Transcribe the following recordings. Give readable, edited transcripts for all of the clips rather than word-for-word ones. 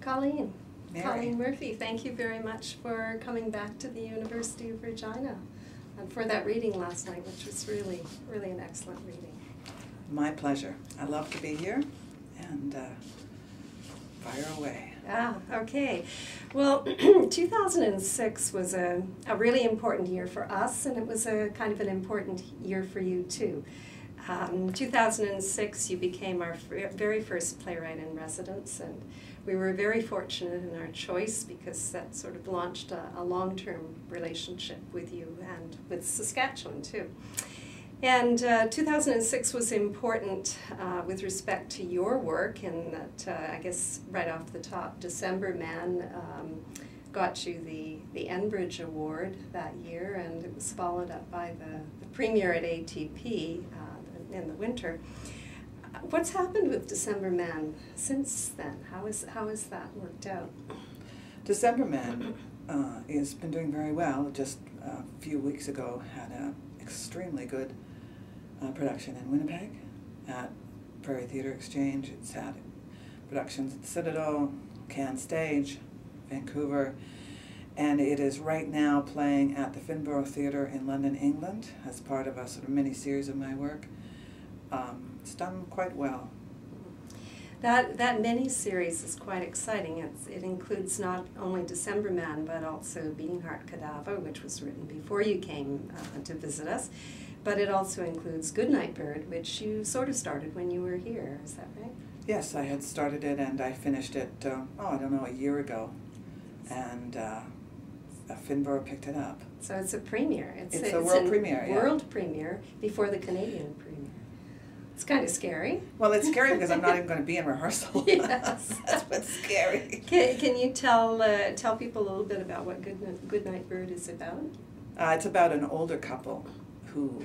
Colleen. Mary. Colleen Murphy, thank you very much for coming back to the University of Regina and for that reading last night, which was really, really an excellent reading. My pleasure. I love to be here, and fire away. Okay. Well, 2006 was a really important year for us, and it was a kind of an important year for you too. 2006, you became our very first playwright in residence, and we were very fortunate in our choice because that sort of launched a long-term relationship with you and with Saskatchewan too. And 2006 was important with respect to your work in that, I guess right off the top, December Man got you the Enbridge Award that year, and it was followed up by the premiere at ATP in the winter. What's happened with December Man since then? How has that worked out? December Man has been doing very well. Just a few weeks ago had an extremely good production in Winnipeg at Prairie Theatre Exchange. It's had productions at Citadel, Can Stage, Vancouver, and it is right now playing at the Finborough Theatre in London, England, as part of a sort of mini-series of my work. It's done quite well. That mini-series is quite exciting. It includes not only December Man, but also Beating Heart Cadaver, which was written before you came to visit us. But it also includes Goodnight Bird, which you sort of started when you were here. Is that right? Yes, I had started it and I finished it, I don't know, a year ago. And Finborough picked it up. So it's a premiere. It's a world premiere, yeah. World premiere before the Canadian premiere. It's kind of scary. Well, it's scary because I'm not even going to be in rehearsal. Yes. That's what's scary. Can you tell people a little bit about what Goodnight Bird is about? It's about an older couple who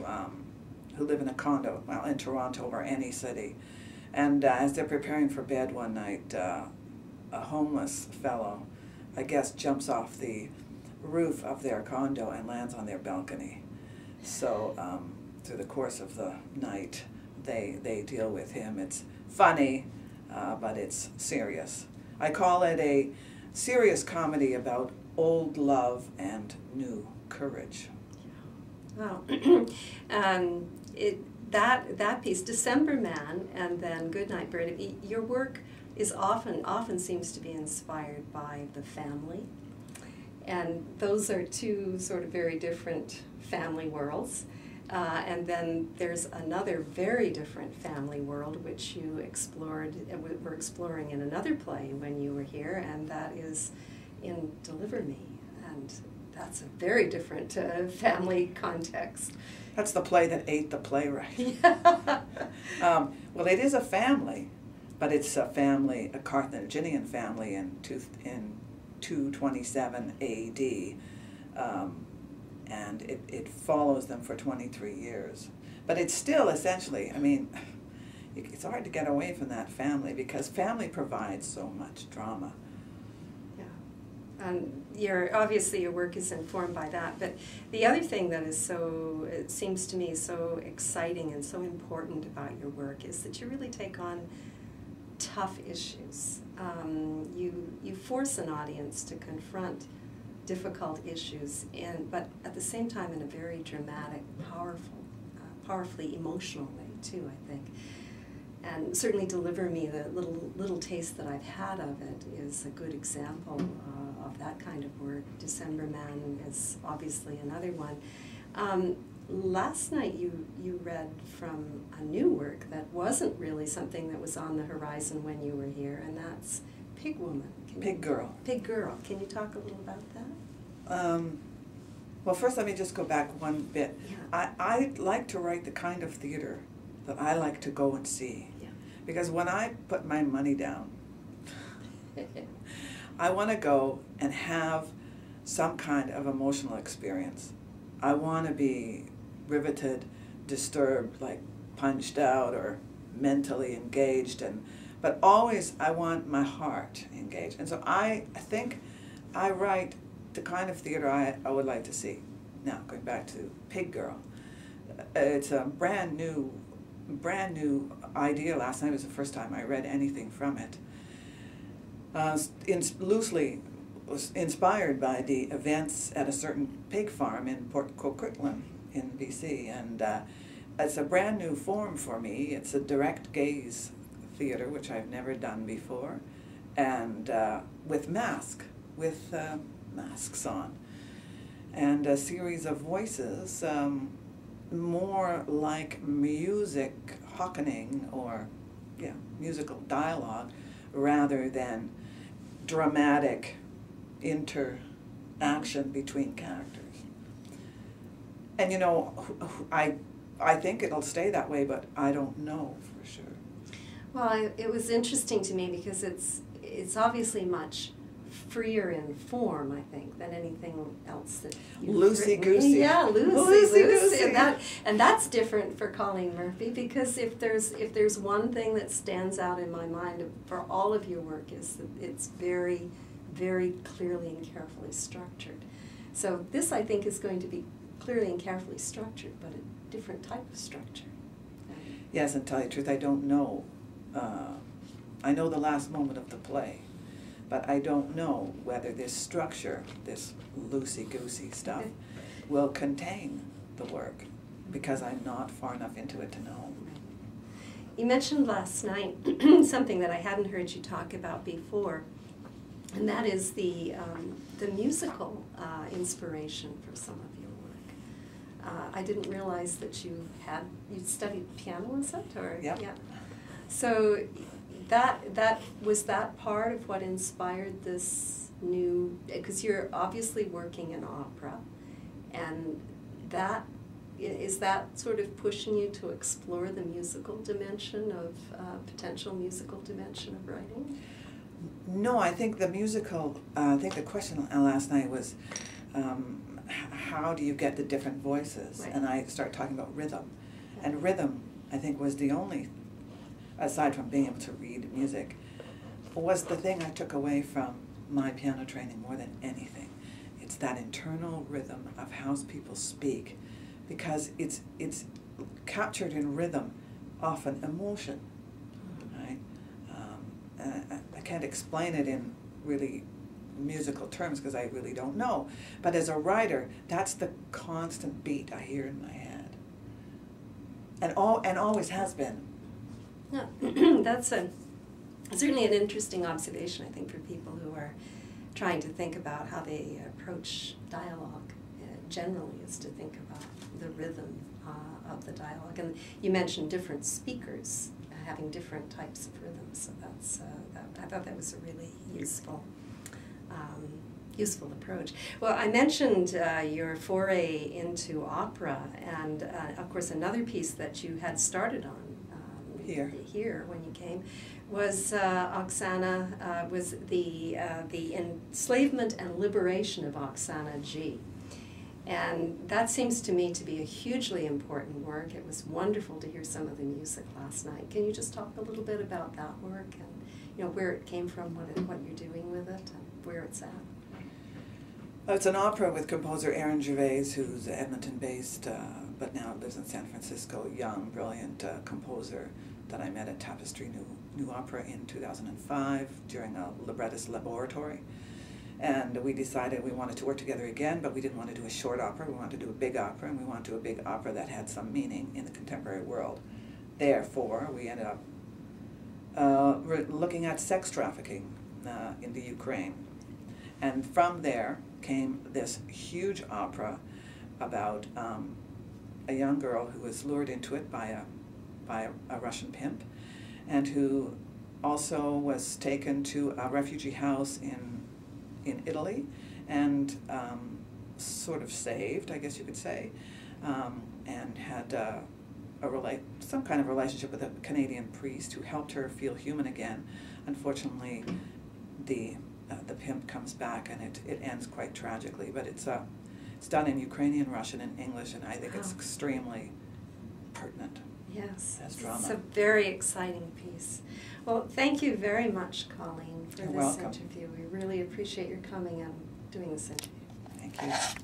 live in a condo, well, in Toronto or any city. And as they're preparing for bed one night, a homeless fellow, I guess, jumps off the roof of their condo and lands on their balcony. So through the course of the night, they deal with him. It's funny, but it's serious. I call it a serious comedy about old love and new courage. Wow. That piece, December Man, and then Goodnight Bird, your work is often seems to be inspired by the family. And those are two sort of very different family worlds. And then there's another very different family world which you explored, were exploring in another play when you were here, and that is in Deliver Me. And that's a very different family context. That's the play that ate the playwright. Yeah. Well, it is a family, but it's a family, a Carthaginian family in 227 A.D., and it follows them for 23 years. But it's still essentially, I mean, it's hard to get away from that family because family provides so much drama. Obviously your work is informed by that, but the other thing that is it seems to me so exciting and so important about your work is that you really take on tough issues. You force an audience to confront difficult issues, but at the same time in a very dramatic, powerfully emotional way too, I think. And certainly Deliver Me, the little taste that I've had of it, is a good example of that kind of work. December Man is obviously another one. Last night you read from a new work that wasn't really something that was on the horizon when you were here, and that's Pig Woman. Pig Girl. Pig Girl. Can you talk a little about that? Well, first let me just go back one bit. Yeah. I like to write the kind of theater that I like to go and see. Yeah. Because when I put my money down, I want to go and have some kind of emotional experience. I want to be riveted, disturbed, like punched out or mentally engaged, but always I want my heart engaged. And so I think I write the kind of theater I would like to see. Now, going back to Pig Girl, it's a brand new idea. Last night was the first time I read anything from it. Loosely was inspired by the events at a certain pig farm in Port Coquitlam in BC, and it's a brand new form for me. It's a direct gaze theater, which I've never done before, and with masks on, and a series of voices, more like music hockening or musical dialogue rather than dramatic interaction between characters. And you know, I think it'll stay that way, but I don't know for sure. Well, it was interesting to me because it's obviously much freer in form, I think, than anything else that you've Loosey-goosey. Yeah, loosey-goosey. And that's different for Colleen Murphy, because if there's one thing that stands out in my mind for all of your work is that it's very, very clearly and carefully structured. So this, I think, is going to be clearly and carefully structured, but a different type of structure. Yes, and to tell you the truth, I don't know. I know the last moment of the play, but I don't know whether this structure, this loosey-goosey stuff, will contain the work, because I'm not far enough into it to know. You mentioned last night something that I hadn't heard you talk about before, and that is the musical inspiration for some of your work. I didn't realize that you studied piano, is it? Or yep. Yeah. So that was that part of what inspired this new, because you're obviously working in opera, and is that sort of pushing you to explore the musical dimension of potential musical dimension of writing? No, I think the musical. I think the question last night was, how do you get the different voices? Right. And I start talking about rhythm, and rhythm, I think, was the only, aside from being able to read music, was the thing I took away from my piano training more than anything. It's that internal rhythm of how people speak, because it's captured in rhythm, often emotion, right? I can't explain it in really musical terms because I really don't know. But as a writer, that's the constant beat I hear in my head, and always has been. Yeah, that's certainly an interesting observation, I think, for people who are trying to think about how they approach dialogue. Generally, is to think about the rhythm of the dialogue. And you mentioned different speakers having different types of rhythms, so that's I thought that was a really useful approach. Well, I mentioned your foray into opera, and of course another piece that you had started on here when you came was Oksana, was the enslavement and liberation of Oksana G. And that seems to me to be a hugely important work. It was wonderful to hear some of the music last night. Can you just talk a little bit about that work and where it came from, what you're doing with it, and where it's at? It's an opera with composer Aaron Gervais, who's Edmonton-based, but now lives in San Francisco. Young, brilliant composer that I met at Tapestry New Opera in 2005 during a librettist laboratory. And we decided we wanted to work together again, but we didn't want to do a short opera. We wanted to do a big opera, and we wanted to do a big opera that had some meaning in the contemporary world. Therefore, we ended up looking at sex trafficking in the Ukraine. And from there came this huge opera about a young girl who was lured into it by a Russian pimp, and who also was taken to a refugee house in Italy, and sort of saved, I guess you could say, and had some kind of relationship with a Canadian priest who helped her feel human again. Unfortunately, the pimp comes back, and it ends quite tragically. But it's done in Ukrainian, Russian, and English, and I think it's extremely pertinent. Yes, as drama. It's a very exciting piece. Well, thank you very much, Colleen, for You're this welcome. interview. We really appreciate your coming and doing this interview. Thank you.